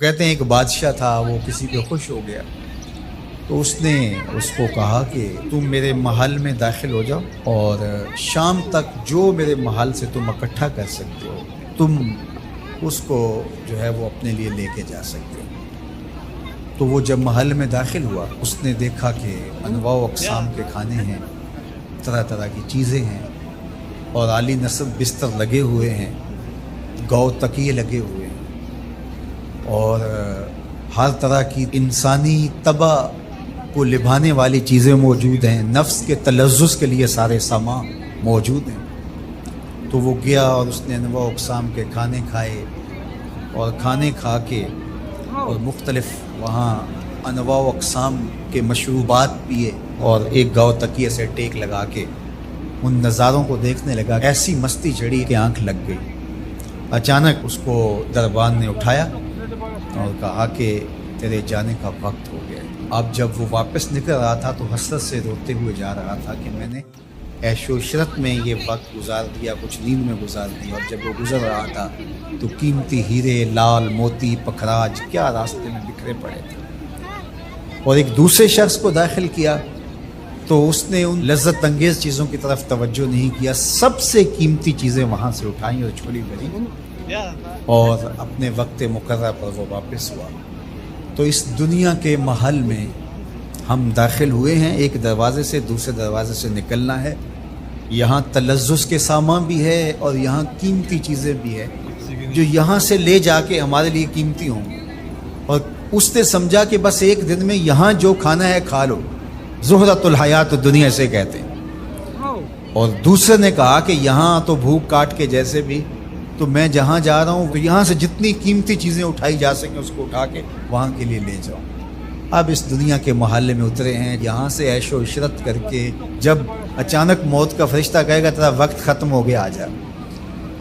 کہتے ہیں ایک بادشاہ تھا، وہ کسی پہ خوش ہو گیا تو اس نے اس کو کہا کہ تم میرے محل میں داخل ہو جاؤ اور شام تک جو میرے محل سے تم اکٹھا کر سکتے ہو تم اس کو جو ہے وہ اپنے لیے لے کے جا سکتے ہو۔ تو وہ جب محل میں داخل ہوا اس نے دیکھا کہ انواع و اقسام کے کھانے ہیں، طرح طرح کی چیزیں ہیں اور عالی نصب بستر لگے ہوئے ہیں، گو تکیے لگے ہوئے ہیں اور ہر طرح کی انسانی طبع کو لبھانے والی چیزیں موجود ہیں، نفس کے تلذذ کے لیے سارے سامان موجود ہیں۔ تو وہ گیا اور اس نے انواع اقسام کے کھانے کھائے اور کھانے کھا کے اور مختلف وہاں انواع اقسام کے مشروبات پیے اور ایک گاؤ تکیے سے ٹیک لگا کے ان نظاروں کو دیکھنے لگا۔ ایسی مستی چڑھی کہ آنکھ لگ گئی۔ اچانک اس کو دربان نے اٹھایا اور کہا کہ تیرے جانے کا وقت ہو گیا۔ اب جب وہ واپس نکل رہا تھا تو حسرت سے روتے ہوئے جا رہا تھا کہ میں نے عیش و عشرت میں یہ وقت گزار دیا، کچھ نیند میں گزار دیا، اور جب وہ گزر رہا تھا تو قیمتی ہیرے، لال موتی، پکھراج کیا راستے میں بکھرے پڑے تھے۔ اور ایک دوسرے شخص کو داخل کیا تو اس نے ان لذت انگیز چیزوں کی طرف توجہ نہیں کیا، سب سے قیمتی چیزیں وہاں سے اٹھائیں اور چھوڑی بھری اور اپنے وقت مقررہ پر وہ واپس ہوا۔ تو اس دنیا کے محل میں ہم داخل ہوئے ہیں، ایک دروازے سے دوسرے دروازے سے نکلنا ہے۔ یہاں تلذذ کے سامان بھی ہے اور یہاں قیمتی چیزیں بھی ہے جو یہاں سے لے جا کے ہمارے لیے قیمتی ہوں گی۔ اور اس نے سمجھا کہ بس ایک دن میں یہاں جو کھانا ہے کھا لو، زہرۃ الحیات دنیا سے کہتے ہیں۔ اور دوسرے نے کہا کہ یہاں تو بھوک کاٹ کے جیسے بھی، تو میں جہاں جا رہا ہوں تو یہاں سے جتنی قیمتی چیزیں اٹھائی جا سکیں اس کو اٹھا کے وہاں کے لیے لے جاؤں۔ اب اس دنیا کے محلے میں اترے ہیں، یہاں سے عیش و عشرت کر کے جب اچانک موت کا فرشتہ کہے گا تیرا وقت ختم ہو گیا، آ جا،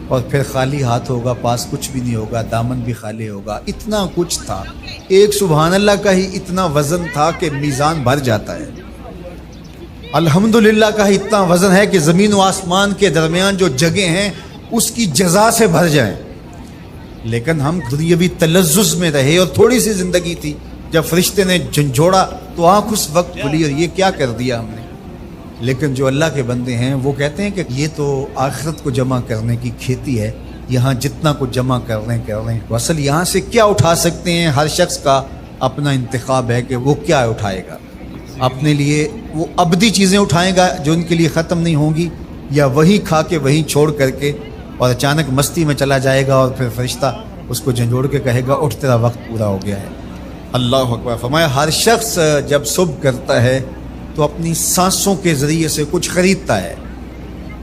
اور پھر خالی ہاتھ ہوگا، پاس کچھ بھی نہیں ہوگا، دامن بھی خالی ہوگا۔ اتنا کچھ تھا، ایک سبحان اللہ کا ہی اتنا وزن تھا کہ میزان بھر جاتا ہے۔ الحمدللہ کا ہی اتنا وزن ہے کہ زمین و آسمان کے درمیان جو جگہ ہیں اس کی جزا سے بھر جائیں۔ لیکن ہم دنیاوی تلذذ میں رہے اور تھوڑی سی زندگی تھی، جب فرشتے نے جھنجھوڑا تو آنکھ اس وقت کھلی اور یہ کیا کر دیا ہم نے۔ لیکن جو اللہ کے بندے ہیں وہ کہتے ہیں کہ یہ تو آخرت کو جمع کرنے کی کھیتی ہے، یہاں جتنا کچھ جمع کر رہے ہیں۔ اصل یہاں سے کیا اٹھا سکتے ہیں، ہر شخص کا اپنا انتخاب ہے کہ وہ کیا اٹھائے گا۔ اپنے لیے وہ ابدی چیزیں اٹھائے گا جو ان کے لیے ختم نہیں ہوں گی، یا وہی کھا کے وہی چھوڑ کر کے اور اچانک مستی میں چلا جائے گا اور پھر فرشتہ اس کو جھنجھوڑ کے کہے گا اٹھ تیرا وقت پورا ہو گیا ہے۔ اللہ اکبر۔ فرمایا ہر شخص جب صبح کرتا ہے تو اپنی سانسوں کے ذریعے سے کچھ خریدتا ہے۔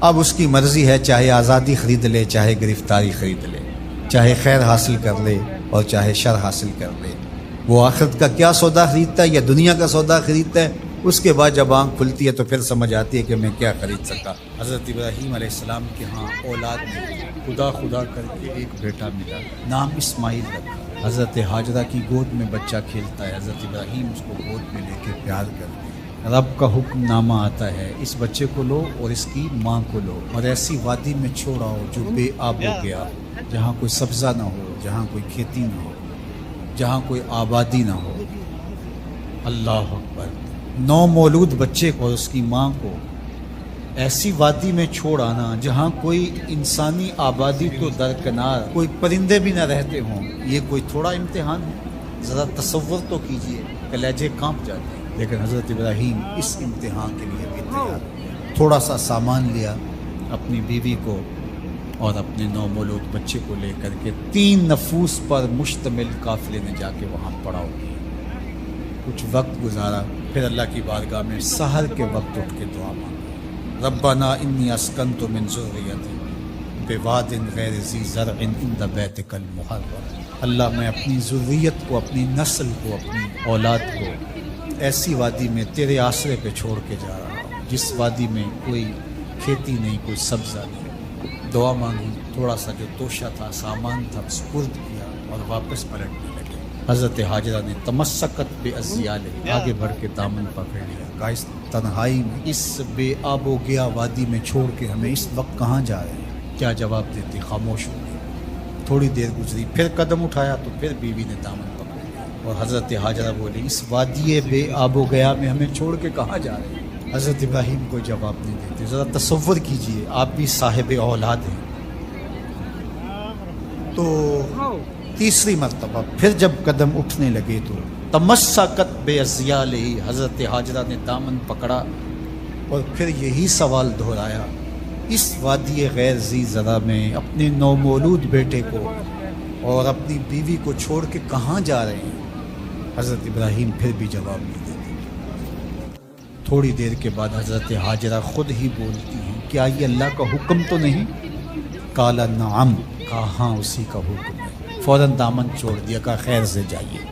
اب اس کی مرضی ہے، چاہے آزادی خرید لے، چاہے گرفتاری خرید لے، چاہے خیر حاصل کر لے اور چاہے شر حاصل کر لے۔ وہ آخرت کا کیا سودا خریدتا ہے یا دنیا کا سودا خریدتا ہے، اس کے بعد جب آنکھ کھلتی ہے تو پھر سمجھ آتی ہے کہ میں کیا خرید سکا۔ حضرت ابراہیم علیہ السلام کے ہاں اولاد میں خدا کر کے ایک بیٹا ملا، نام اسماعیل رکھا۔ حضرت ہاجرہ کی گود میں بچہ کھیلتا ہے، حضرت ابراہیم اس کو گود میں لے کے پیار کرتے ہیں۔ رب کا حکم نامہ آتا ہے، اس بچے کو لو اور اس کی ماں کو لو اور ایسی وادی میں چھوڑاؤ جو بے آب ہو گیا، جہاں کوئی سبزہ نہ ہو، جہاں کوئی کھیتی نہ ہو، جہاں کوئی آبادی نہ ہو۔ اللہ اکبر۔ نو مولود بچے کو اور اس کی ماں کو ایسی وادی میں چھوڑ آنا جہاں کوئی انسانی آبادی تو درکنار، کوئی پرندے بھی نہ رہتے ہوں، یہ کوئی تھوڑا امتحان ہے؟ ذرا تصور تو کیجئے، کلیجے کانپ جاتے ہیں۔ لیکن حضرت ابراہیم اس امتحان کے لیے بھی تیار ہیں۔ تھوڑا سا سامان لیا، اپنی بیوی کو اور اپنے نو مولود بچے کو لے کر کے 3 نفوس پر مشتمل قافلے نے جا کے وہاں پڑاؤ کیا، کچھ وقت گزارا، پھر اللہ کی بارگاہ میں سحر کے وقت اٹھ کے دعا مانگی، ربنا انی اسکنت من ذریتی بواد غیر ذی زرع عند بیتک المحرم۔ اللہ میں اپنی ذریت کو، اپنی نسل کو، اپنی اولاد کو ایسی وادی میں تیرے آسرے پہ چھوڑ کے جا رہا ہوں جس وادی میں کوئی کھیتی نہیں، کوئی سبزہ نہیں۔ دعا مانگی، تھوڑا سا جو توشہ تھا، سامان تھا، سپرد کیا اور واپس پلٹنے لگے۔ حضرت ہاجرہ نے تمسکت بعزیالہ، آگے بڑھ کے دامن پکڑ لیا، کہا اس تنہائی میں، اس بے آب و گیا وادی میں چھوڑ کے ہمیں اس وقت کہاں جا رہے ہیں؟ کیا جواب دیتی؟ خاموش ہو گئی۔ تھوڑی دیر گزری، پھر قدم اٹھایا تو پھر بیوی نے دامن پکڑا، اور حضرت حاجرہ بولی اس وادی بے آب و گیا میں ہمیں چھوڑ کے کہاں جا رہے ہیں؟ حضرت ابراہیم کو جواب نہیں دیتے۔ ذرا تصور کیجئے، آپ بھی صاحب اولاد ہیں۔ تو تیسری مرتبہ پھر جب قدم اٹھنے لگے تو تمسکت بے ازیالہ، حضرت حاجرہ نے دامن پکڑا اور پھر یہی سوال دہرایا، اس وادی غیر ذی زرع میں اپنے نومولود بیٹے کو اور اپنی بیوی کو چھوڑ کے کہاں جا رہے ہیں؟ حضرت ابراہیم پھر بھی جواب نہیں دیتے۔ تھوڑی دیر کے بعد حضرت حاجرہ خود ہی بولتی ہیں، کیا یہ اللہ کا حکم تو نہیں؟ قال نعم، کہا ہاں اسی کا حکم ہے۔ فوراً دامن چھوڑ دیا، کہا خیر سے جائیے،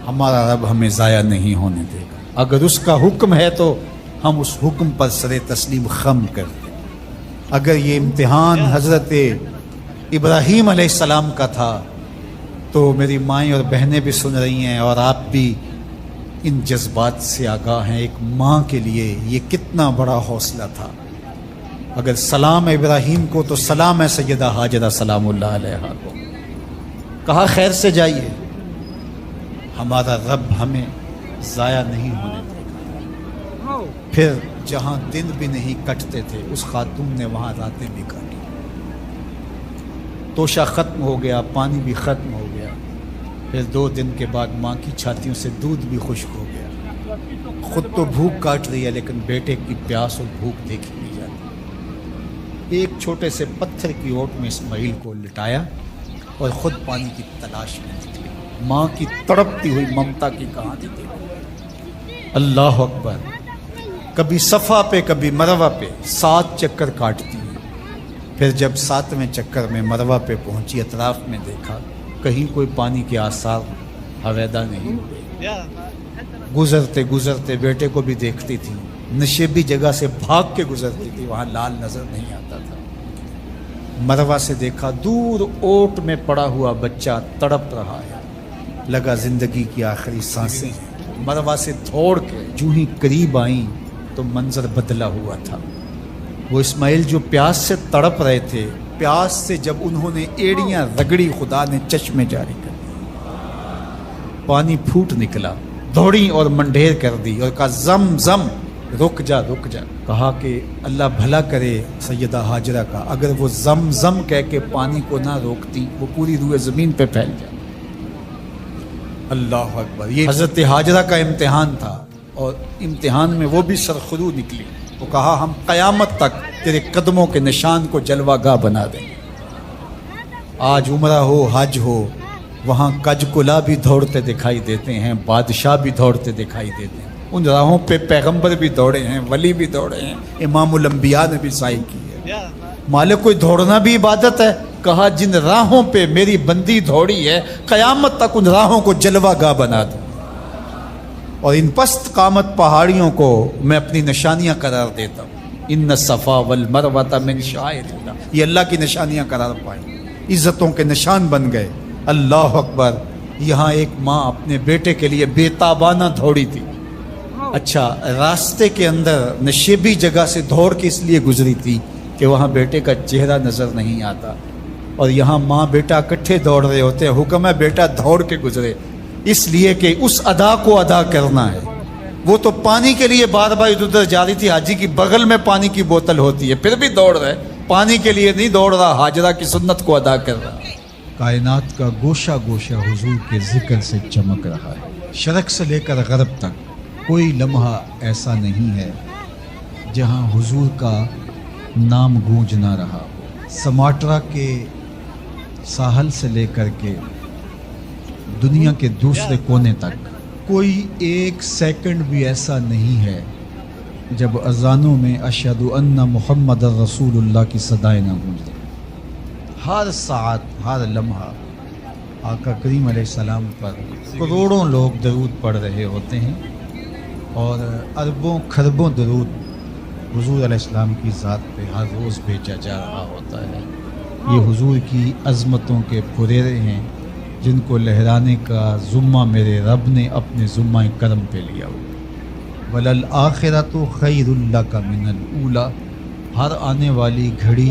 ہمارا رب ہمیں ضائع نہیں ہونے دے گا، اگر اس کا حکم ہے تو ہم اس حکم پر سر تسلیم خم کر دیں۔ اگر یہ امتحان حضرت ابراہیم علیہ السلام کا تھا تو میری مائیں اور بہنیں بھی سن رہی ہیں، اور آپ بھی ان جذبات سے آگاہ ہیں۔ ایک ماں کے لیے یہ کتنا بڑا حوصلہ تھا۔ اگر سلام ابراہیم کو تو سلام ہے سیدہ حاجرہ سلام اللہ علیہا کو۔ کہا خیر سے جائیے، ہمارا رب ہمیں ضائع نہیں ہونے دے گا۔ پھر جہاں دن بھی نہیں کٹتے تھے اس خاتون نے وہاں راتیں بھی کاٹی۔ توشہ ختم ہو گیا، پانی بھی ختم ہو گیا۔ پھر 2 دن کے بعد ماں کی چھاتیوں سے دودھ بھی خشک ہو گیا۔ خود تو بھوک کاٹ رہی ہے لیکن بیٹے کی پیاس اور بھوک دیکھی نہیں جاتی۔ ایک چھوٹے سے پتھر کی اوٹ میں اسماعیل کو لٹایا اور خود پانی کی تلاش میں نکلی۔ ماں کی تڑپتی ہوئی ممتا کی کہانی دیکھو۔ اللہ اکبر، کبھی صفا پہ کبھی مروہ پہ 7 چکر کاٹتی ہیں۔ پھر جب 7ویں چکر میں مروہ پہ پہنچی، اطراف میں دیکھا کہیں کوئی پانی کے آثار حویدہ نہیں ہوئے۔ گزرتے گزرتے بیٹے کو بھی دیکھتی تھی، نشیبی جگہ سے بھاگ کے گزرتی تھی، وہاں لال نظر نہیں آتا تھا۔ مروہ سے دیکھا دور اوٹ میں پڑا ہوا بچہ تڑپ رہا ہے، لگا زندگی کی آخری سانسیں۔ مروہ سے دوڑ کے جو ہی قریب آئیں تو منظر بدلا ہوا تھا۔ وہ اسماعیل جو پیاس سے تڑپ رہے تھے، پیاس سے جب انہوں نے ایڑیاں رگڑی خدا نے چشمے جاری کر دی، پانی پھوٹ نکلا، دوڑی اور منڈھیر کر دی اور کہا زم زم، رک جا رک جا۔ کہا کہ اللہ بھلا کرے سیدہ حاجرہ کا، اگر وہ زم زم کہہ کے پانی کو نہ روکتی وہ پوری روئے زمین پہ پھیل جائے۔ اللہ اکبر، یہ حضرت حاجرہ کا امتحان تھا، اور امتحان میں وہ بھی سرخرو نکلی۔ وہ کہا ہم قیامت تک تیرے قدموں کے نشان کو جلوہ گاہ بنا دیں۔ آج عمرہ ہو حج ہو، وہاں کج کلا بھی دوڑتے دکھائی دیتے ہیں، بادشاہ بھی دوڑتے دکھائی دیتے ہیں، ان راہوں پہ پیغمبر بھی دوڑے ہیں، ولی بھی دوڑے ہیں، امام الانبیاء نے بھی سعی کی ہے۔ مالک کوئی دوڑنا بھی عبادت ہے؟ کہا جن راہوں پہ میری بندی دوڑی ہے قیامت تک ان راہوں کو جلوہ گاہ بنا دوں، اور ان پست قامت پہاڑیوں کو میں اپنی نشانیاں قرار دیتا ہوں۔ ان الصفا والمروہ من شعائر اللہ، یہ اللہ کی نشانیاں قرار پائیں، عزتوں کے نشان بن گئے۔ اللہ اکبر، یہاں ایک ماں اپنے بیٹے کے لیے بے تابانہ دوڑی تھی۔ اچھا، راستے کے اندر نشیبی جگہ سے دوڑ کے اس لیے گزری تھی کہ وہاں بیٹے کا چہرہ نظر نہیں آتا، اور یہاں ماں بیٹا اکٹھے دوڑ رہے ہوتے ہیں، حکم ہے بیٹا دوڑ کے گزرے، اس لیے کہ اس ادا کو ادا کرنا ہے۔ وہ تو پانی کے لیے بار بار ادھر ادھر جا رہی تھی، حاجی کی بغل میں پانی کی بوتل ہوتی ہے پھر بھی دوڑ رہے، پانی کے لیے نہیں دوڑ رہا، حاجرہ کی سنت کو ادا کر رہا۔ کائنات کا گوشہ گوشہ حضور کے ذکر سے چمک رہا ہے، شرق سے لے کر غرب تک کوئی لمحہ ایسا نہیں ہے جہاں حضور کا نام گونج نہ رہا ہو۔ سماٹرا کے ساحل سے لے کر کے دنیا کے دوسرے کونے تک کوئی 1 سیکنڈ بھی ایسا نہیں ہے جب اذانوں میں اشہد ان محمد رسول اللہ کی صدائیں نہ گونج رہی۔ ہر ساعت، ہر لمحہ آقا کریم علیہ السلام پر کروڑوں لوگ درود پڑھ رہے ہوتے ہیں، اور اربوں کھربوں درود حضور علیہ السلام کی ذات پہ ہر روز بھیجا جا رہا ہوتا ہے۔ یہ حضور کی عظمتوں کے پھریرے ہیں جن کو لہرانے کا ذمہ میرے رب نے اپنے ذمہ کرم پہ لیا ہوا۔ وَلَلْآخِرَةُ خَيْرٌ لَكَ مِنَ الْأُولَىٰ، ہر آنے والی گھڑی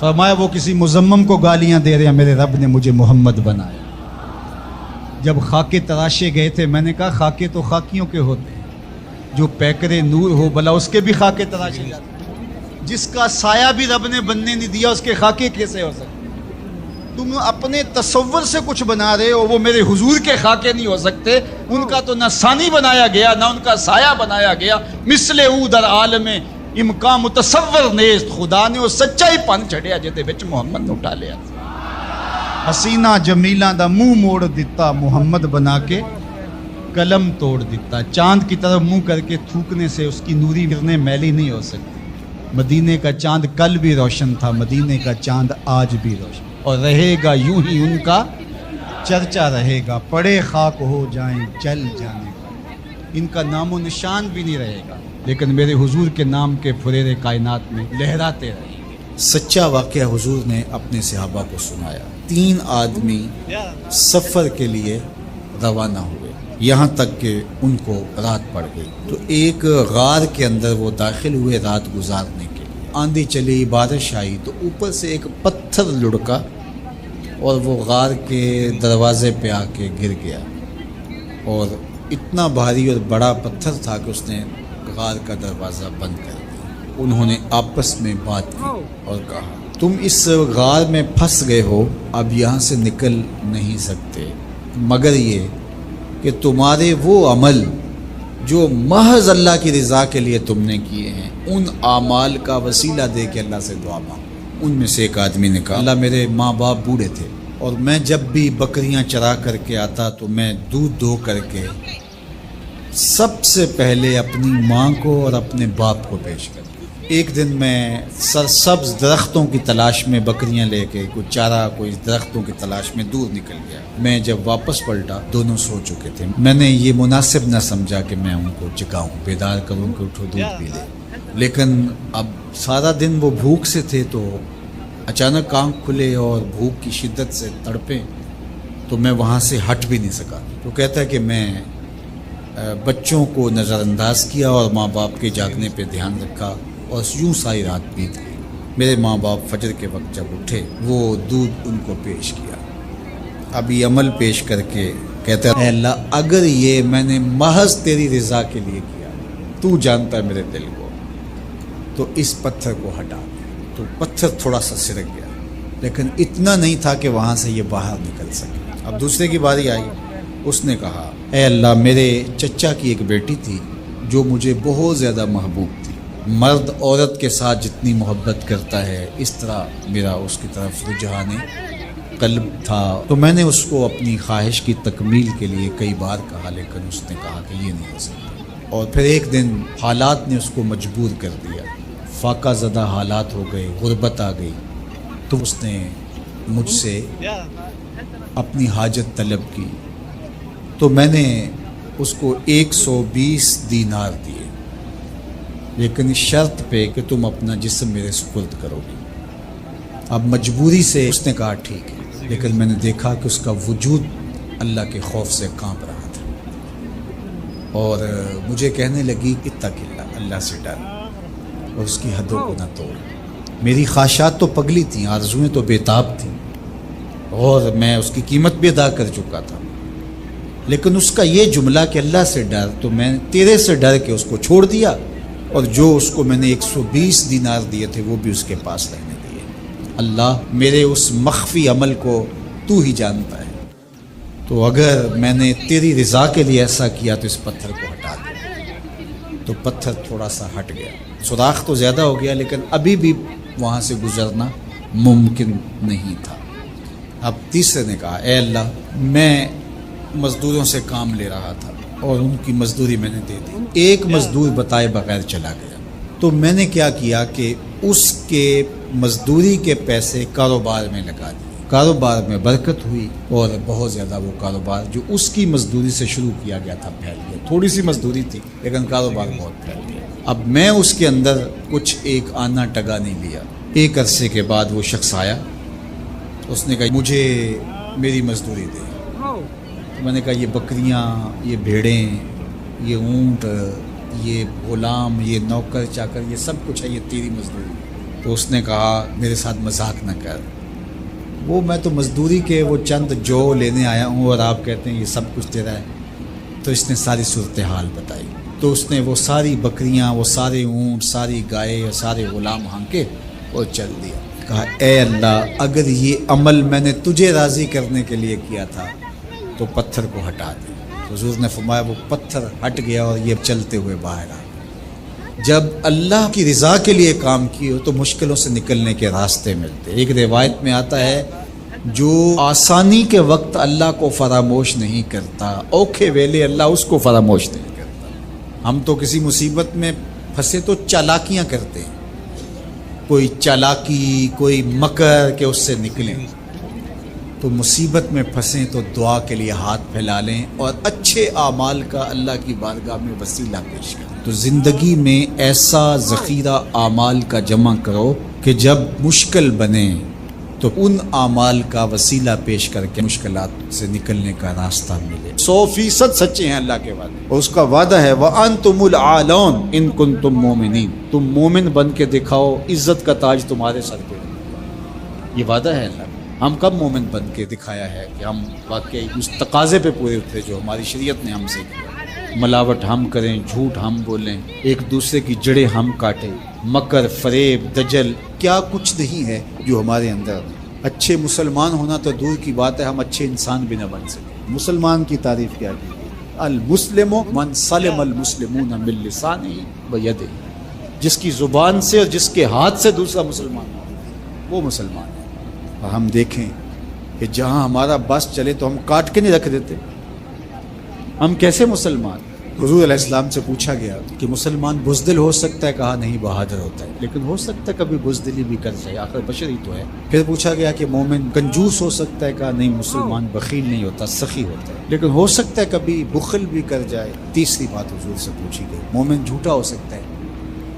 فرمایا وہ کسی مزمم کو گالیاں دے رہے ہیں، میرے رب نے مجھے محمد بنایا۔ جب خاکے تراشے گئے تھے، میں نے کہا خاکے تو خاکیوں کے ہوتے ہیں، جو پیکرے نور ہو بلا اس کے بھی خاکے تراشے جاتے ہیں، جس کا سایہ بھی رب نے بننے نہیں دیا اس کے خاکے کیسے ہو سکتے؟ تم اپنے تصور سے کچھ بنا رہے ہو، وہ میرے حضور کے خاکے نہیں ہو سکتے، ان کا تو نہ ثانی بنایا گیا نہ ان کا سایہ بنایا گیا، مثل او در عالم امکان متصور نیست، خدا نے وہ سچائی پن چھڑیا جہدے وچ محمد نو اٹھا لیا۔ حسینہ جمیلاں دا منہ موڑ دیتا، محمد بنا کے قلم توڑ دیتا۔ چاند کی طرف منہ کر کے تھوکنے سے اس کی نوری گرنے میلی نہیں ہو سکتی۔ مدینے کا چاند کل بھی روشن تھا، مدینے کا چاند آج بھی روشن، اور رہے گا یوں ہی ان کا چرچا رہے گا، پڑے خاک ہو جائیں جل جانے کا، ان کا نام و نشان بھی نہیں رہے گا، لیکن میرے حضور کے نام کے پھریرے کائنات میں لہراتے رہیں گے۔ سچا واقعہ حضور نے اپنے صحابہ کو سنایا۔ 3 آدمی سفر کے لیے روانہ ہوئے، یہاں تک کہ ان کو رات پڑ گئی، تو ایک غار کے اندر وہ داخل ہوئے رات گزارنے کے لیے۔ آندھی چلی، بارش آئی، تو اوپر سے ایک پتھر لڑکا اور وہ غار کے دروازے پہ آ کے گر گیا، اور اتنا بھاری اور بڑا پتھر تھا کہ اس نے غار کا دروازہ بند کر دیا۔ انہوں نے آپس میں بات کی اور کہا تم اس غار میں پھنس گئے ہو، اب یہاں سے نکل نہیں سکتے مگر یہ کہ تمہارے وہ عمل جو محض اللہ کی رضا کے لیے تم نے کیے ہیں، ان اعمال کا وسیلہ دے کے اللہ سے دعا مانگو۔ ان میں سے ایک آدمی نے کہا اللہ میرے ماں باپ بوڑھے تھے، اور میں جب بھی بکریاں چرا کر کے آتا تو میں دودھ دو کر کے سب سے پہلے اپنی ماں کو اور اپنے باپ کو پیش کرتا۔ ایک دن میں سرسبز درختوں کی تلاش میں بکریاں لے کے کوئی چارہ کوئی درختوں کی تلاش میں دور نکل گیا۔ میں جب واپس پلٹا دونوں سو چکے تھے۔ میں نے یہ مناسب نہ سمجھا کہ میں ان کو جگاؤں، بیدار کروں کہ اٹھو دودھ پی لے، لیکن اب سارا دن وہ بھوک سے تھے، تو اچانک آنکھ کھلے اور بھوک کی شدت سے تڑپے، تو میں وہاں سے ہٹ بھی نہیں سکا۔ تو کہتا ہے کہ میں بچوں کو نظر انداز کیا اور ماں باپ کے جاگنے پہ دھیان رکھا، اور یوں ساری رات بیت گئی۔ میرے ماں باپ فجر کے وقت جب اٹھے، وہ دودھ ان کو پیش کیا۔ اب یہ عمل پیش کر کے کہتا ہے اے اللہ اگر یہ میں نے محض تیری رضا کے لیے کیا، تو جانتا ہے میرے دل کو، تو اس پتھر کو ہٹا دے۔ تو پتھر تھوڑا سا سرک گیا، لیکن اتنا نہیں تھا کہ وہاں سے یہ باہر نکل سکے۔ اب دوسرے کی باری آئی، اس نے کہا اے اللہ میرے چچا کی ایک بیٹی تھی جو مجھے بہت زیادہ محبوب تھی، مرد عورت کے ساتھ جتنی محبت کرتا ہے اس طرح میرا اس کی طرف رجحان قلب تھا، تو میں نے اس کو اپنی خواہش کی تکمیل کے لیے کئی بار کہا، لیکن اس نے کہا کہ یہ نہیں ہو سکتا۔ اور پھر ایک دن حالات نے اس کو مجبور کر دیا، فاقہ زدہ حالات ہو گئے، غربت آ گئی، تو اس نے مجھ سے اپنی حاجت طلب کی، تو میں نے اس کو 120 دینار دیے، لیکن اس شرط پہ کہ تم اپنا جسم میرے سپرد کرو گی۔ اب مجبوری سے اس نے کہا ٹھیک ہے، لیکن میں نے دیکھا کہ اس کا وجود اللہ کے خوف سے کانپ رہا تھا، اور مجھے کہنے لگی اتق اللہ، اللہ سے ڈر اور اس کی حدوں کو نہ توڑ۔ میری خواہشات تو پگلی تھیں، آرزویں تو بےتاب تھیں، اور میں اس کی قیمت بھی ادا کر چکا تھا، لیکن اس کا یہ جملہ کہ اللہ سے ڈر، تو میں تیرے سے ڈر کے اس کو چھوڑ دیا، اور جو اس کو میں نے 120 دینار دیے تھے وہ بھی اس کے پاس رہنے دیے۔ اللہ میرے اس مخفی عمل کو تو ہی جانتا ہے، تو اگر میں نے تیری رضا کے لیے ایسا کیا تو اس پتھر کو ہٹا دے۔ تو پتھر تھوڑا سا ہٹ گیا، سوراخ تو زیادہ ہو گیا، لیکن ابھی بھی وہاں سے گزرنا ممکن نہیں تھا۔ اب تیسرے نے کہا اے اللہ میں مزدوروں سے کام لے رہا تھا اور ان کی مزدوری میں نے دے دی، ایک مزدور بتائے بغیر چلا گیا، تو میں نے کیا کیا کہ اس کے مزدوری کے پیسے کاروبار میں لگا دیے، کاروبار میں برکت ہوئی، اور بہت زیادہ وہ کاروبار جو اس کی مزدوری سے شروع کیا گیا تھا پھیل گیا۔ تھوڑی سی مزدوری تھی لیکن کاروبار بہت پھیل گیا۔ اب میں اس کے اندر کچھ ایک آنا ٹگا نہیں لیا۔ ایک عرصے کے بعد وہ شخص آیا، اس نے کہا مجھے میری مزدوری دے۔ میں نے کہا یہ بکریاں، یہ بھیڑیں، یہ اونٹ، یہ غلام، یہ نوکر چاکر، یہ سب کچھ ہے، یہ تیری مزدوری۔ تو اس نے کہا میرے ساتھ مذاق نہ کر، وہ میں تو مزدوری کے وہ چند جو لینے آیا ہوں اور آپ کہتے ہیں یہ سب کچھ تیرا ہے۔ تو اس نے ساری صورتحال بتائی، تو اس نے وہ ساری بکریاں، وہ سارے اونٹ، ساری گائے اور سارے غلام ہانکے اور چل دیا۔ کہا اے اللہ، اگر یہ عمل میں نے تجھے راضی کرنے کے لیے کیا تھا تو پتھر کو ہٹا دے۔ حضور نے فرمایا وہ پتھر ہٹ گیا اور یہ چلتے ہوئے باہر آ۔ جب اللہ کی رضا کے لیے کام کیے تو مشکلوں سے نکلنے کے راستے ملتے۔ ایک روایت میں آتا ہے جو آسانی کے وقت اللہ کو فراموش نہیں کرتا، اوکھے ویلے اللہ اس کو فراموش نہیں کرتا۔ ہم تو کسی مصیبت میں پھنسے تو چالاکیاں کرتے ہیں، کوئی چالاکی، کوئی مکر کہ اس سے نکلیں۔ تو مصیبت میں پھنسیں تو دعا کے لیے ہاتھ پھیلا لیں اور اچھے اعمال کا اللہ کی بارگاہ میں وسیلہ پیش کریں۔ تو زندگی میں ایسا ذخیرہ اعمال کا جمع کرو کہ جب مشکل بنے تو ان اعمال کا وسیلہ پیش کر کے مشکلات سے نکلنے کا راستہ ملے۔ 100% سچے ہیں اللہ کے وعدے، اور اس کا وعدہ ہے وَأَنْتُمُ الْأَعْلَوْنَ إِن كُنتُم مُؤْمِنِينَ، تم مومن بن کے دکھاؤ، عزت کا تاج تمہارے سر پہ۔ یہ وعدہ ہے اللہ کا۔ ہم کب مومن بن کے دکھایا ہے کہ ہم واقعی اس تقاضے پہ پورے اترے جو ہماری شریعت نے ہم سے کیا؟ ملاوٹ ہم کریں، جھوٹ ہم بولیں، ایک دوسرے کی جڑیں ہم کاٹیں، مکر، فریب، دجل، کیا کچھ نہیں ہے جو ہمارے اندر۔ اچھے مسلمان ہونا تو دور کی بات ہے، ہم اچھے انسان بھی نہ بن سکیں۔ مسلمان کی تعریف کیا کی؟ المسلم من سلم المسلمون من لسانہ و یدہ، جس کی زبان سے اور جس کے ہاتھ سے دوسرا مسلمان ہو وہ مسلمان ہے۔ اور ہم دیکھیں کہ جہاں ہمارا بس چلے تو ہم کاٹ کے نہیں رکھ دیتے۔ ہم کیسے مسلمان؟ حضور علیہ السلام سے پوچھا گیا کہ مسلمان بزدل ہو سکتا ہے؟ کہا نہیں، بہادر ہوتا ہے، لیکن ہو سکتا ہے کبھی بزدلی بھی کر جائے، آخر بشر ہی تو ہے۔ پھر پوچھا گیا کہ مومن کنجوس ہو سکتا ہے؟ کہا نہیں، مسلمان بخیل نہیں ہوتا، سخی ہوتا ہے، لیکن ہو سکتا ہے کبھی بخل بھی کر جائے۔ تیسری بات حضور سے پوچھی گئی، مومن جھوٹا ہو سکتا ہے؟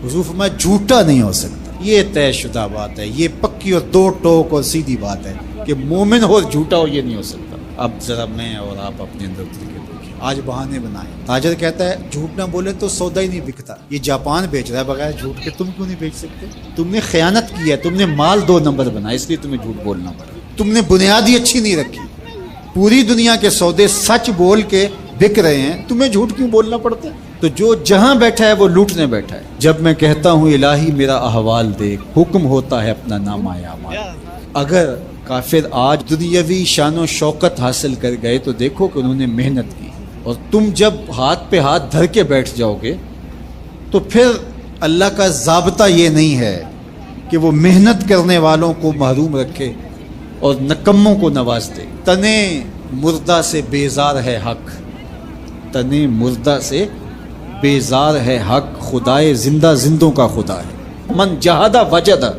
حضور فرمایا جھوٹا نہیں ہو سکتا۔ یہ طے شدہ بات ہے، یہ پکی اور دو ٹوک اور سیدھی بات ہے کہ مومن ہو جھوٹا ہو یہ نہیں ہو سکتا۔ اب ذرا میں اور آپ اپنے اندر اتر کے دیکھیں، آج بہانے بنائیں۔ تاجر کہتا ہے جھوٹ نہ بولے تو سودا ہی نہیں بکتا، یہ جاپان بیچ رہا ہے بغیر جھوٹ کے، تم کیوں نہیں بیچ سکتے؟ تم نے خیانت کی ہے، تم نے مال 2 نمبر بنا، اس لیے تمہیں جھوٹ بولنا پڑا۔ تم نے بنیادی اچھی نہیں رکھی، پوری دنیا کے سودے سچ بول کے بک رہے ہیں، تمہیں جھوٹ کیوں بولنا پڑتا ہے؟ تو جو جہاں بیٹھا ہے وہ لوٹنے بیٹھا ہے۔ جب میں کہتا ہوں الہی میرا احوال دیکھ، حکم ہوتا ہے اپنا نامہ اعمال۔ اگر کافر آج دنیاوی شان و شوکت حاصل کر گئے تو دیکھو کہ انہوں نے محنت کی، اور تم جب ہاتھ پہ ہاتھ دھر کے بیٹھ جاؤ گے تو پھر اللہ کا ضابطہ یہ نہیں ہے کہ وہ محنت کرنے والوں کو محروم رکھے اور نکموں کو نواز دے۔ تنے مردہ سے بیزار ہے حق، تنے مردہ سے بیزار ہے حق، خدائے زندہ زندوں کا خدا ہے۔ من جہادہ وجدہ،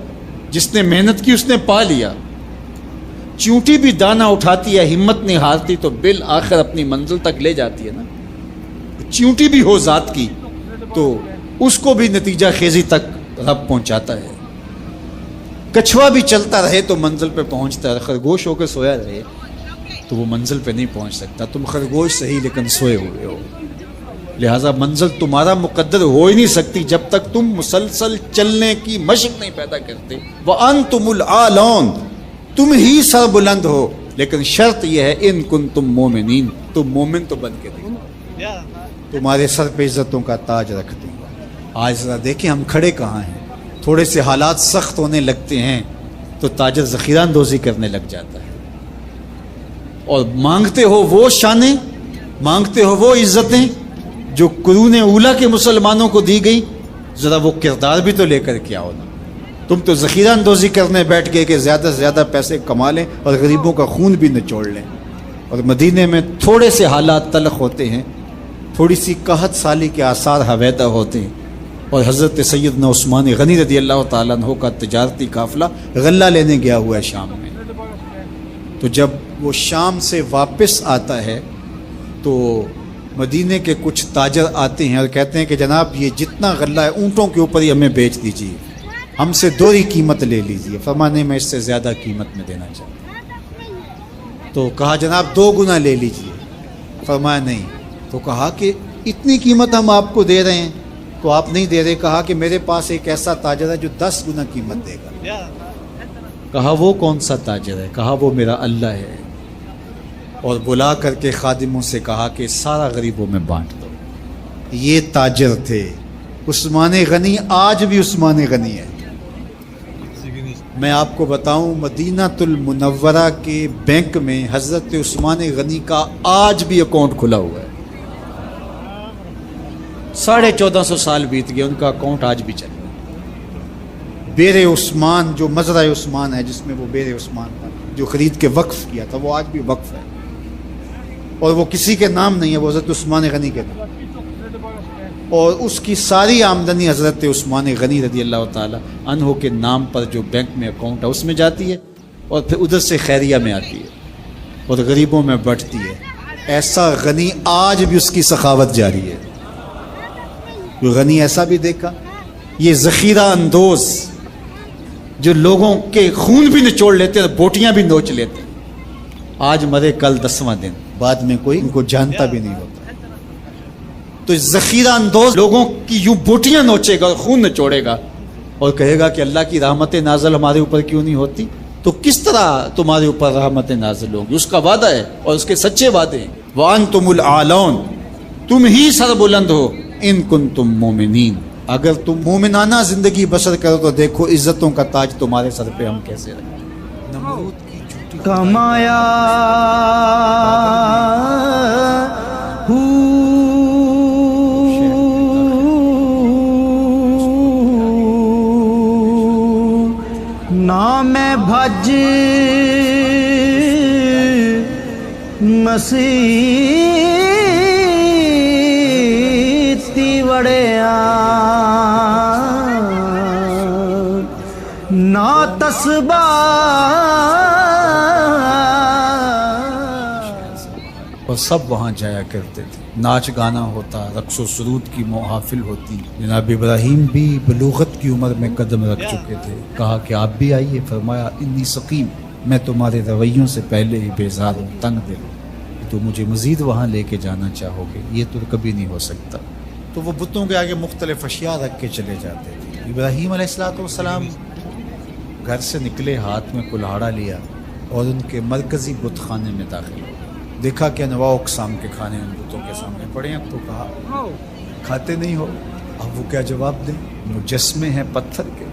جس نے محنت کی اس نے پا لیا۔ چونٹی بھی دانہ اٹھاتی ہے، ہمت نہیں ہارتی تو بالآخر اپنی منزل تک لے جاتی ہے نا۔ چونٹی بھی ہو ذات کی تو اس کو بھی نتیجہ خیزی تک رب پہنچاتا ہے۔ کچھوا بھی چلتا رہے تو منزل پہ پہنچتا ہے، خرگوش ہو کے سویا رہے تو وہ منزل پہ نہیں پہنچ سکتا۔ تم خرگوش صحیح لیکن سوئے ہوئے ہو، لہٰذا منزل تمہارا مقدر ہو ہی نہیں سکتی جب تک تم مسلسل چلنے کی مشق نہیں پیدا کرتے۔ وَأَنْتُمُ الْأَعْلَوْنَ، تم ہی سر بلند ہو، لیکن شرط یہ ہے ان کنتم مومنین، تم مومن تو بن کے دیکھو، تمہارے سر پہ عزتوں کا تاج رکھ دوں گا۔ آج ذرا دیکھیں ہم کھڑے کہاں ہیں، تھوڑے سے حالات سخت ہونے لگتے ہیں تو تاجر ذخیرہ اندوزی کرنے لگ جاتا ہے، اور مانگتے ہو وہ شانیں، مانگتے ہو وہ عزتیں جو قرون اولیٰ کے مسلمانوں کو دی گئی، ذرا وہ کردار بھی تو لے کر کے آؤ نا۔ تم تو ذخیرہ اندوزی کرنے بیٹھ گئے کہ زیادہ سے زیادہ پیسے کما لیں اور غریبوں کا خون بھی نچوڑ لیں۔ اور مدینے میں تھوڑے سے حالات تلخ ہوتے ہیں، تھوڑی سی قحط سالی کے آثار حویدہ ہوتے ہیں، اور حضرت سیدنا عثمان غنی رضی اللہ تعالیٰ عنہ کا تجارتی قافلہ غلہ لینے گیا ہوا ہے شام میں۔ تو جب وہ شام سے واپس آتا ہے تو مدینے کے کچھ تاجر آتے ہیں اور کہتے ہیں کہ جناب یہ جتنا غلہ ہے اونٹوں کے اوپر ہی ہمیں بیچ دیجیے، ہم سے 2 قیمت لے لیجیے۔ فرمانے میں اس سے زیادہ قیمت میں دینا چاہتا ہوں۔ تو کہا جناب 2 گنا لے لیجیے۔ فرمایا نہیں۔ تو کہا کہ اتنی قیمت ہم آپ کو دے رہے ہیں تو آپ نہیں دے رہے. کہا کہ میرے پاس ایک ایسا تاجر ہے جو 10 گنا قیمت دے گا. کہا وہ کون سا تاجر ہے؟ کہا وہ میرا اللہ ہے. اور بلا کر کے خادموں سے کہا کہ سارا غریبوں میں بانٹ دو. یہ تاجر تھے عثمان غنی. آج بھی عثمان غنی ہے. میں آپ کو بتاؤں مدینہ المنورہ کے بینک میں حضرت عثمان غنی کا آج بھی اکاؤنٹ کھلا ہوا ہے. 1450 سال بیت گئے، ان کا اکاؤنٹ آج بھی چل رہا ہے. بیر عثمان جو مزرعہ عثمان ہے، جس میں وہ بیر عثمان تھا جو خرید کے وقف کیا تھا، وہ آج بھی وقف ہے. اور وہ کسی کے نام نہیں ہے، وہ حضرت عثمان غنی کے نام. اور اس کی ساری آمدنی حضرت عثمان غنی رضی اللہ تعالی عنہ کے نام پر جو بینک میں اکاؤنٹ ہے اس میں جاتی ہے، اور پھر ادھر سے خیریہ میں آتی ہے اور غریبوں میں بٹتی ہے. ایسا غنی آج بھی اس کی سخاوت جاری ہے. غنی ایسا بھی دیکھا، یہ ذخیرہ اندوز جو لوگوں کے خون بھی نچوڑ لیتے ہیں، بوٹیاں بھی نوچ لیتے ہیں. آج مرے کل 10واں دن، بعد میں کوئی ان کو جانتا بھی نہیں ہوتا. تو ذخیرہ اندوز لوگوں کی یوں بوٹیاں نوچے گا اور خون نچوڑے گا اور کہے گا کہ اللہ کی رحمت نازل ہمارے اوپر کیوں نہیں ہوتی. تو کس طرح تمہارے اوپر رحمت نازل ہوگی؟ اس کا وعدہ ہے اور اس کے سچے وعدے ہیں. وَأَنْتُمُ الْأَعْلَوْنَ، تم ہی سر بلند ہو. ان کنتم مومنین، اگر تم مومنانہ زندگی بسر کرو تو دیکھو عزتوں کا تاج تمہارے سر پہ ہم کیسے رکھیں. نمرود کی جھوٹی کمایا نام بھج مسیتی وڑیا نا تسبا اور سب وہاں جایا کرتے تھے. ناچ گانا ہوتا، رقص و سرود کی محافل ہوتی. جناب ابراہیم بھی بلوغت کی عمر میں قدم رکھ چکے تھے. کہا کہ آپ بھی آئیے. فرمایا انی سقیم، میں تمہارے رویوں سے پہلے ہی بیزار ہوں، تنگ دل. تو مجھے مزید وہاں لے کے جانا چاہو گے؟ یہ تو کبھی نہیں ہو سکتا. تو وہ بتوں کے آگے مختلف اشیاء رکھ کے چلے جاتے تھے. ابراہیم علیہ السلام گھر سے نکلے، ہاتھ میں کلہاڑا لیا اور ان کے مرکزی بت خانے میں داخل ہو. دیکھا کہ انواع اقسام کے کھانے ان بتوں کے سامنے پڑے ہیں. تو کہا کھاتے نہیں ہو؟ اب وہ کیا جواب دیں؟ مجسمے ہیں پتھر کے.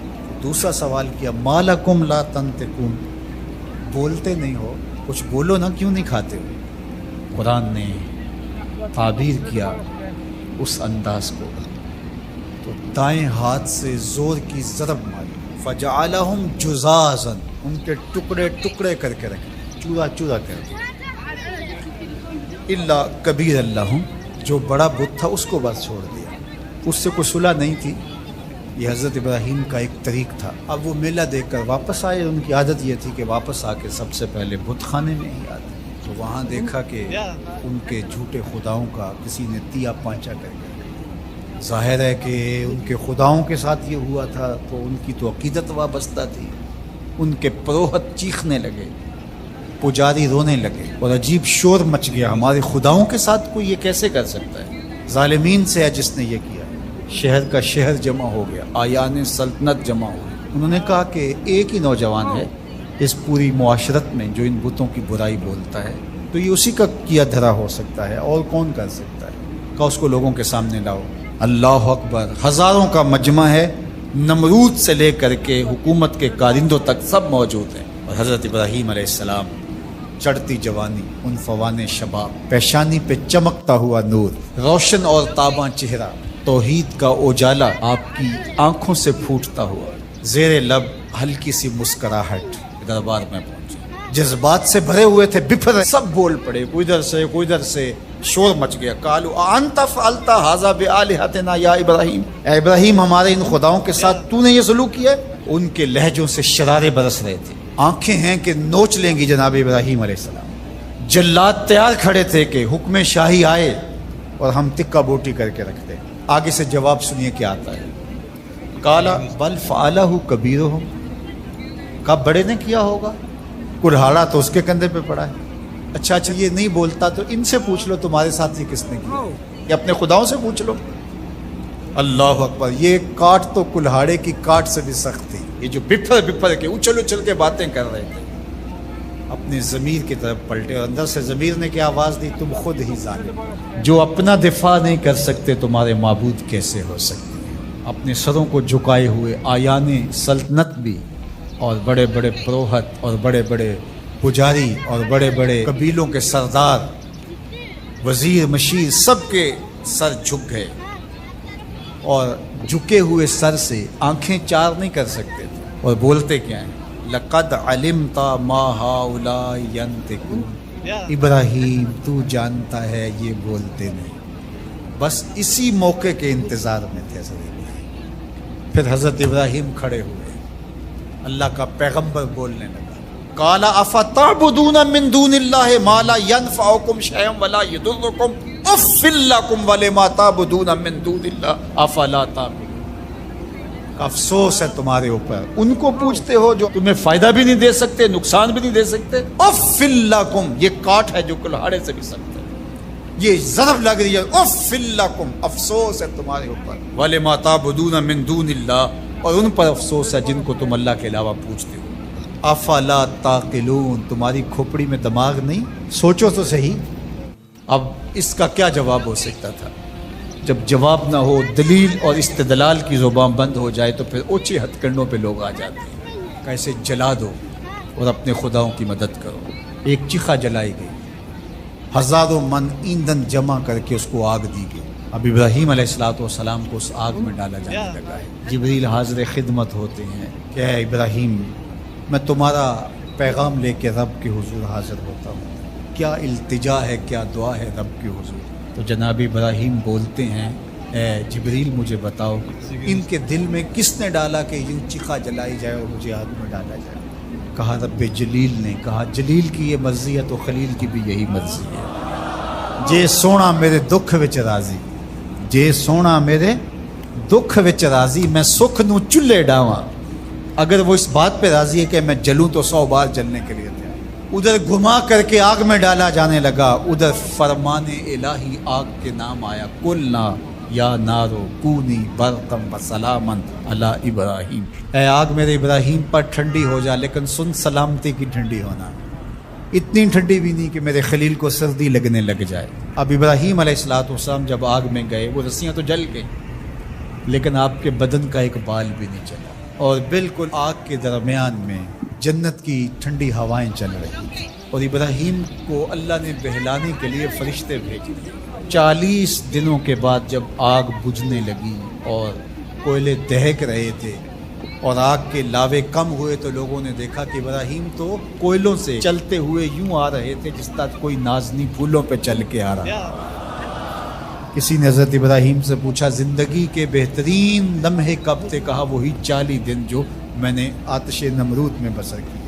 دوسرا سوال کیا ما لکم لا تنطقون، بولتے نہیں ہو، کچھ بولو نا، کیوں نہیں کھاتے ہو؟ قرآن نے تعبیر کیا اس انداز کو. تو دائیں ہاتھ سے زور کی ضرب ماری، فجعلہم جزازا، ان کے ٹکڑے ٹکڑے کر کے رکھے، چورا چورا کر کے. اللہ کبیر اللہ، جو بڑا بت تھا اس کو بس چھوڑ دیا. اس سے کوئی صلح نہیں تھی. یہ حضرت ابراہیم کا ایک طریق تھا. اب وہ میلہ دیکھ کر واپس آئے. ان کی عادت یہ تھی کہ واپس آ کے سب سے پہلے بت خانے میں ہی آتے. تو وہاں دیکھا کہ ان کے جھوٹے خداؤں کا کسی نے تیا پانچا کر دیا. ظاہر ہے کہ ان کے خداؤں کے ساتھ یہ ہوا تھا تو ان کی تو عقیدت وابستہ تھی. ان کے پروہت چیخنے لگے، پجاری رونے لگے اور عجیب شور مچ گیا. ہمارے خداؤں کے ساتھ کوئی یہ کیسے کر سکتا ہے؟ ظالمین سے ہے جس نے یہ کیا. شہر کا شہر جمع ہو گیا، آیان سلطنت جمع ہو گئی. انہوں نے کہا کہ ایک ہی نوجوان ہے اس پوری معاشرت میں جو ان بتوں کی برائی بولتا ہے، تو یہ اسی کا کیا دھرا ہو سکتا ہے، اور کون کر سکتا ہے؟ کہا اس کو لوگوں کے سامنے لاؤ. اللہ اکبر، ہزاروں کا مجمع ہے، نمرود سے لے کر کے حکومت کے کارندوں تک سب موجود ہیں. اور حضرت ابراہیم علیہ السلام، چڑھتی جوانی، عنفوان شباب، پیشانی پہ چمکتا ہوا نور، روشن اور تاباں چہرہ، توحید کا اجالا آپ کی آنکھوں سے پھوٹتا ہوا، زیر لب ہلکی سی مسکراہٹ. دربار میں پہنچے، جذبات سے بھرے ہوئے تھے، بفر سب بول پڑے، کوئی ادھر سے کوئی ادھر سے، شور مچ گیا. قالوا انت فعلت هذا بآلهتنا یا ابراہیم، اے ابراہیم ہمارے ان خداؤں کے ساتھ تو نے یہ سلوک کیا ہے؟ ان کے لہجوں سے شرارے برس رہے تھے. آنکھیں ہیں کہ نوچ لیں گی جناب ابراہیم علیہ السلام. جلاد تیار کھڑے تھے کہ حکم شاہی آئے اور ہم تکہ بوٹی کر کے رکھتے. آگے سے جواب سنیے کیا آتا ہے. قال بل فعلہ کبیرہم، کب بڑے نے کیا ہوگا، کلہاڑا تو اس کے کندھے پہ پڑا ہے. اچھا یہ نہیں بولتا تو ان سے پوچھ لو تمہارے ساتھ یہ کس نے کیا، یہ اپنے خداؤں سے پوچھ لو. اللہ اکبر. یہ کاٹ تو کلہاڑے کی کاٹ سے بھی سخت تھی. یہ جو بپھر بپھر کے اچھل اچھل کے باتیں کر رہے تھے, اپنے ضمیر کی طرف پلٹے اور اندر سے ضمیر نے کیا آواز دی, تم خود ہی ظالم. جو اپنا دفاع نہیں کر سکتے تمہارے معبود کیسے ہو سکتے ہیں. اپنے سروں کو جھکائے ہوئے آیان سلطنت بھی اور بڑے بڑے پروہت اور بڑے بڑے پجاری اور بڑے بڑے قبیلوں کے سردار, وزیر مشیر, سب کے سر جھک گئے اور جھکے ہوئے سر سے آنکھیں چار نہیں کر سکتے تھے. اور بولتے کیا ہیں, لقد علمت ما هؤلاء ينطقون. ابراہیم تو جانتا ہے یہ بولتے نہیں. بس اسی موقع کے انتظار میں تھے حضرت ابراہیم. پھر حضرت ابراہیم کھڑے ہوئے, اللہ کا پیغمبر بولنے لگا, قال افتعبدون من دون اللہ ما لا ينفعكم شيئا ولا يضركم اف لكم ولما تعبدون من دون اللہ افلا تعقلون. افسوس ہے تمہارے اوپر, ان کو پوچھتے ہو جو تمہیں فائدہ بھی نہیں دے سکتے, نقصان بھی نہیں دے سکتے. اف لکم, یہ کاٹ ہے جو کلہاڑے سے بھی سخت ہے, یہ ضرب لگ رہی ہے. اف لکم, افسوس ہے تمہارے اوپر. ولما تعبدون من دون اللہ, اور ان پر افسوس ہے جن کو تم اللہ کے علاوہ پوچھتے ہو. افلا تعقلون, تمہاری کھوپڑی میں دماغ نہیں, سوچو تو صحیح. اب اس کا کیا جواب ہو سکتا تھا؟ جب جواب نہ ہو, دلیل اور استدلال کی زبان بند ہو جائے تو پھر اونچے ہتھ کنڈوں پہ لوگ آ جاتے ہیں. کیسے جلا دو اور اپنے خداؤں کی مدد کرو. ایک چیخا جلائی گئی, ہزاروں من ایندھن جمع کر کے اس کو آگ دی گئی. اب ابراہیم علیہ السلام کو اس آگ میں ڈالا جانے لگا ہے. جبریل حاضر خدمت ہوتے ہیں کہ اے ابراہیم, میں تمہارا پیغام لے کے رب کے حضور حاضر ہوتا ہوں. کیا التجا ہے, کیا دعا ہے رب کے حضور. تو جناب ابراہیم بولتے ہیں, اے جبریل مجھے بتاؤ ان کے دل میں کس نے ڈالا کہ یوں چیخا جلائی جائے اور مجھے آگ میں ڈالا جائے. کہا رب جلیل نے. کہا جلیل کی یہ مرضی ہے تو خلیل کی بھی یہی مرضی ہے. جے سونا میرے دکھ وچ راضی, جے سونا میرے دکھ وچ راضی, میں سکھ نو چلے ڈاواں. اگر وہ اس بات پہ راضی ہے کہ میں جلوں تو 100 بار جلنے کے لیے تیار. ادھر گھما کر کے آگ میں ڈالا جانے لگا, ادھر فرمان الہی آگ کے نام آیا. قلنا یا نارو کونی برقم وسلامن علی ابراہیم. اے آگ میرے ابراہیم پر ٹھنڈی ہو جا, لیکن سن سلامتی کی ٹھنڈی ہونا, اتنی ٹھنڈی بھی نہیں کہ میرے خلیل کو سردی لگنے لگ جائے. اب ابراہیم علیہ السلام جب آگ میں گئے, وہ رسیاں تو جل گئی لیکن آپ کے بدن کا ایک بال بھی نہیں چلا, اور بالکل آگ کے درمیان میں جنت کی ٹھنڈی ہوائیں چل رہی تھیں. اور ابراہیم کو اللہ نے بہلانے کے لیے فرشتے بھیج دیے. 40 دنوں کے بعد جب آگ بجھنے لگی اور کوئلے دہک رہے تھے اور آگ کے لاوے کم ہوئے, تو لوگوں نے دیکھا کہ ابراہیم تو کوئلوں سے چلتے ہوئے یوں آ رہے تھے جس طرح کوئی نازنی پھولوں پہ چل کے آ رہا. کسی نے حضرت ابراہیم سے پوچھا زندگی کے بہترین لمحے کب تھے؟ کہا وہی 40 دن جو میں نے آتش نمرود میں بسر کیے تھے.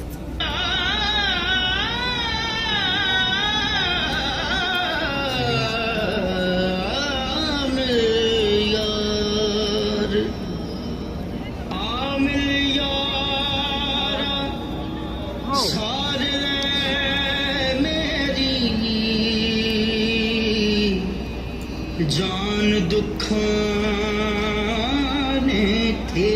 جان دکھانے تھے